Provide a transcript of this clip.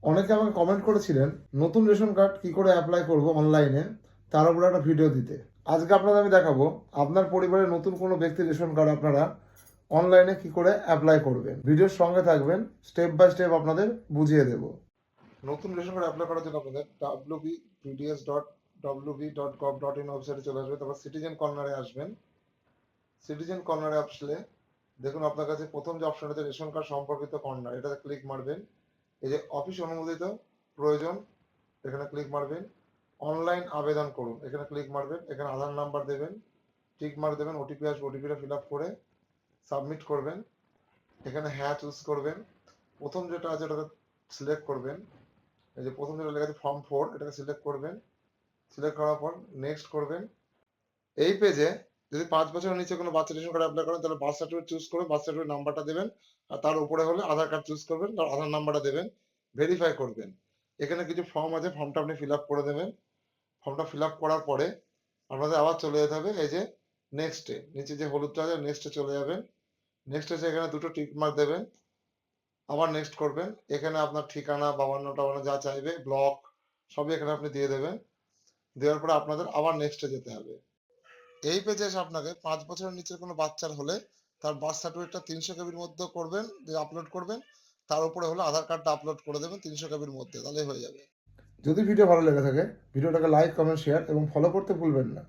অনেকে আমাকে কমেন্ট করেছিলেন নতুন রেশন কার্ড কি করে অ্যাপ্লাই করব অনলাইনে, তার উপরে একটা ভিডিও দিতে। আজকে আপনাদের আমি দেখাবো আপনার পরিবারের নতুন কোনো ব্যক্তির রেশন কার্ড আপনারা অনলাইনে কি করে অ্যাপ্লাই করবেন। ভিডিওর সঙ্গে থাকবেন, স্টেপ বাই স্টেপ আপনাদের বুঝিয়ে দেব। নতুন রেশন কার্ড অ্যাপ্লাই করার জন্য আপনাদের wbpds.wb.gov.in ওয়েবসাইটে চলে আসবে। তারপর সিটিজেন কর্নারে আসবেন। সিটিজেন কর্নারে আসলে দেখুন আপনার কাছে প্রথম যে অপশন আছে রেশন কার্ড সম্পর্কিত কর্নার, এটাতে ক্লিক মারবেন। এই যে অফিস অনুমোদিত প্রয়োজন, এখানে ক্লিক মারবেন। অনলাইন আবেদন করুন, এখানে ক্লিক মারবেন। এখানে আধার নাম্বার দেবেন, টিক মার্ক দেবেন, ওটিপি আসবে, ওটিপিটা ফিল আপ করে সাবমিট করবেন। এখানে হ্যাঁ চুজ করবেন। প্রথম যেটা আছে ওটাকে সিলেক্ট করবেন। এই যে প্রথম যেটা লেখা আছে ফর্ম 4, এটাকে সিলেক্ট করবেন। সিলেক্ট করার পর নেক্সট করবেন। এই পেজে যদি 5 বছরের নিচে কোনো বাচ্চা রেশন কার্ড অ্যাপ্লাই করেন তাহলে বার্থ সার্টিফিকেট চুজ করে বার্থ সার্টিফিকেট নাম্বারটা দেবেন। আর তার উপরে হলে আধার কার্ড চুজ করবেন, তার আধার নাম্বারটা দেবেন, ভেরিফাই করবেন। এখানে কিছু ফর্ম আছে, ফর্মটা আপনি ফিল আপ করে দেবেন। ফর্মটা ফিল আপ করার পরে আপনাদের আবার চলে যেতে হবে এই যে নেক্সটে, নিচে যে হলুদটা আছে নেক্সটে চলে যাবেন। নেক্সট এসে এখানে দুটো টিক মার্ক দেবেন, আবার নেক্সট করবেন। এখানে আপনার ঠিকানা, বাবান্ন টাবান্ন যা চাইবে, ব্লক, সবই এখানে আপনি দিয়ে দেবেন। দেওয়ার পরে আপনাদের আবার নেক্সটে যেতে হবে। এই পেজে এসে আপনাকে 5 বছরের নিচের কোনো বাচ্চার হলে তার বার্থ সার্টিফিকেটটা 300 কেবির মধ্যে করবেন, দিয়ে আপলোড করবেন। তার উপরে হলে আধার কার্ডটা আপলোড করে দেবেন 300 কেবির মধ্যে, তাহলেই হয়ে যাবে। যদি ভিডিও ভালো লেগে থাকে ভিডিওটাকে লাইক, কমেন্ট, শেয়ার এবং ফলো করতে ভুলবেন না।